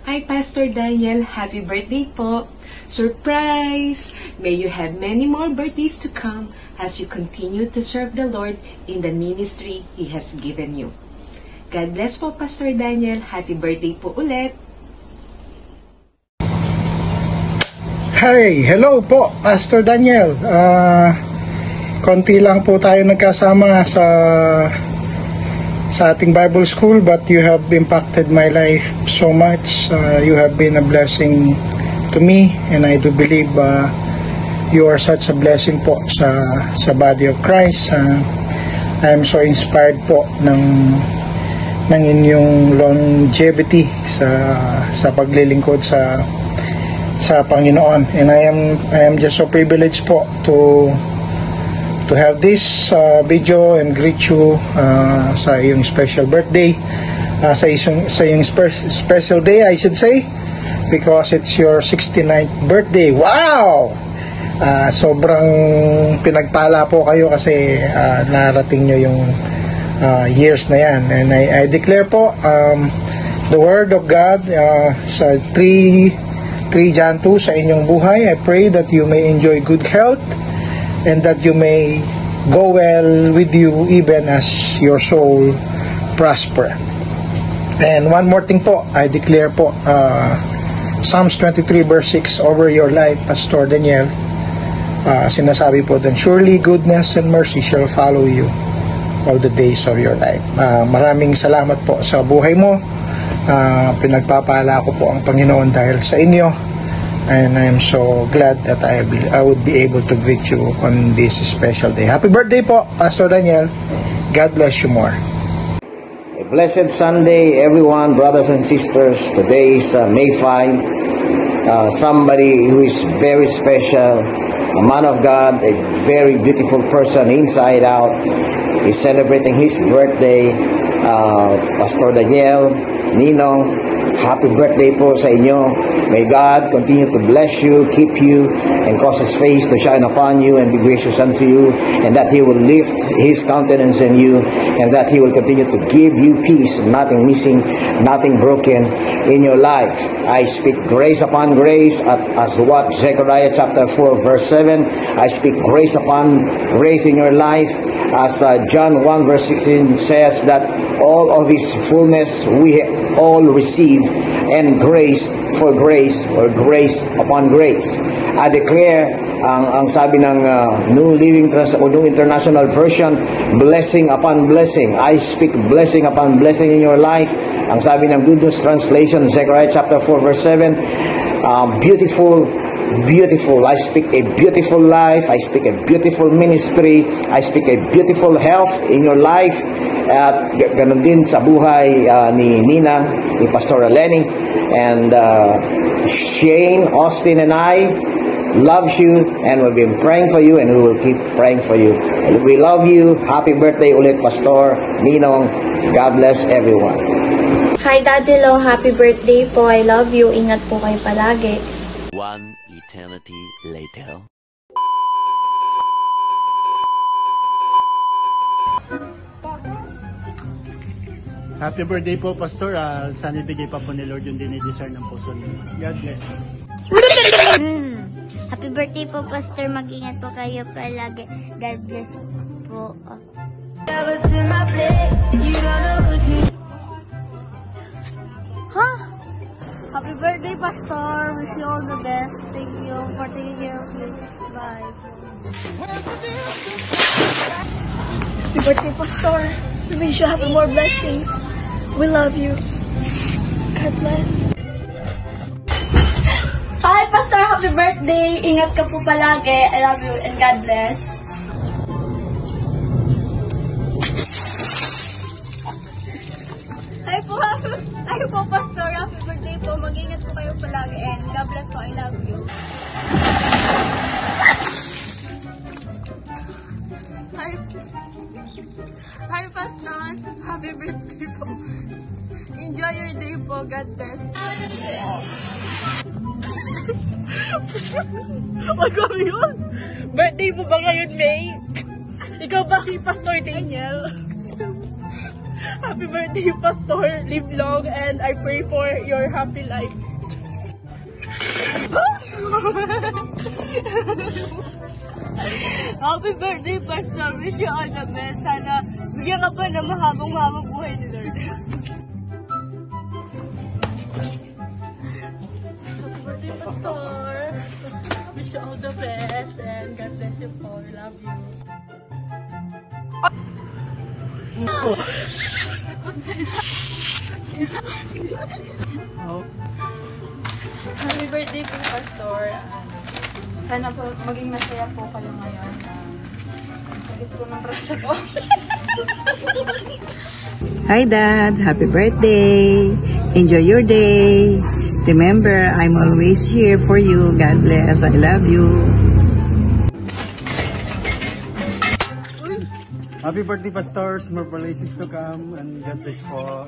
Hi, Pastor Daniel. Happy birthday po. Surprise! May you have many more birthdays to come as you continue to serve the Lord in the ministry He has given you. God bless po, Pastor Daniel. Happy birthday po ulit. Hi! Hello po, Pastor Daniel. Konti lang po tayo nagkasama sa ating Bible School, but you have impacted my life so much. You have been a blessing to me, and I do believe you are such a blessing po sa body of Christ. I am so inspired po ng inyong longevity sa paglilingkod sa Panginoon, and I am just so privileged po to have this video and greet you sa iyong special birthday, sa iyong special day, I should say, because it's your 69th birthday. Wow! Sobrang pinagpala po kayo kasi narating nyo yung years na yan, and I declare po the word of God sa 3 John 2 sa inyong buhay. I pray that you may enjoy good health and that you may go well with you even as your soul prosper. And one more thing po, I declare po Psalms 23 verse 6 over your life, Pastor Daniel. Sinasabi po din, surely goodness and mercy shall follow you all the days of your life. Maraming salamat po sa buhay mo. Pinagpapala ko po ang Panginoon dahil sa inyo. And I am so glad that I would be able to greet you on this special day. Happy birthday po, Pastor Daniel. God bless you more. A blessed Sunday, everyone, brothers and sisters. Today is May 5. Somebody who is very special, a man of God, a very beautiful person inside out, is celebrating his birthday. Pastor Daniel, Ninong, happy birthday po sa inyo. May God continue to bless you, keep you, and cause His face to shine upon you and be gracious unto you, and that He will lift His countenance in you, and that He will continue to give you peace, nothing missing, nothing broken in your life. I speak grace upon grace, as what Zechariah chapter 4 verse 7, I speak grace upon grace in your life, as John 1 verse 16 says that all of His fullness we all receive, and grace for grace, or grace upon grace. I declare, ang sabi ng New International Version, blessing upon blessing. I speak blessing upon blessing in your life. Ang sabi ng Good News Translation, Zechariah chapter 4 verse 7, beautiful, I speak a beautiful life, I speak a beautiful ministry, I speak a beautiful health in your life. At ganun din sa buhay ni Nina, ni Pastor Lenny, and Shane, Austin, and I love you, and we've been praying for you, and we will keep praying for you. We love you. Happy birthday ulit, Pastor Ninong. God bless everyone. Hi, Daddy Lo. Happy birthday po. I love you. Ingat po kayo palagi. One eternity later. Happy birthday po, Pastor. Sana ibigay pa po ni Lord yung dinidesire ng puso niyo. God bless. Happy birthday po, Pastor. Mag-ingat po kayo palagi. God bless po. Happy birthday, Pastor. Wish you all the best. Thank you for taking care of you. Bye. Happy birthday, Pastor. We wish you happy more blessings. We love you. God bless. Hi, Pastor. Happy birthday. Ingat ka po palagi. I love you and God bless. Hi po, Pastor. Happy birthday po. Mag-ingat po kayo palagi and God bless po. I love you. Hi, Pastor. Happy birthday po. Enjoy your day po. God bless. Ano yun? Birthday mo ba ngayon, May? Ikaw ba si Pastor Daniel? Happy birthday, Pastor. Live long and I pray for your happy life. Happy birthday, Pastor. Wish you all the best. Sana bigyan ka pa ng mahabang buhay ni Lord. Happy birthday, Pastor. Wish you all the best and God bless you po. We love you. Happy birthday po, Pastor. Sana po maging masaya po kayo ngayon. Ang sakit po ng braso ko. Hi Dad, happy birthday. Enjoy your day. Remember, I'm always here for you. God bless. I love you. Happy birthday, Pastors. More blessings to come and God bless po.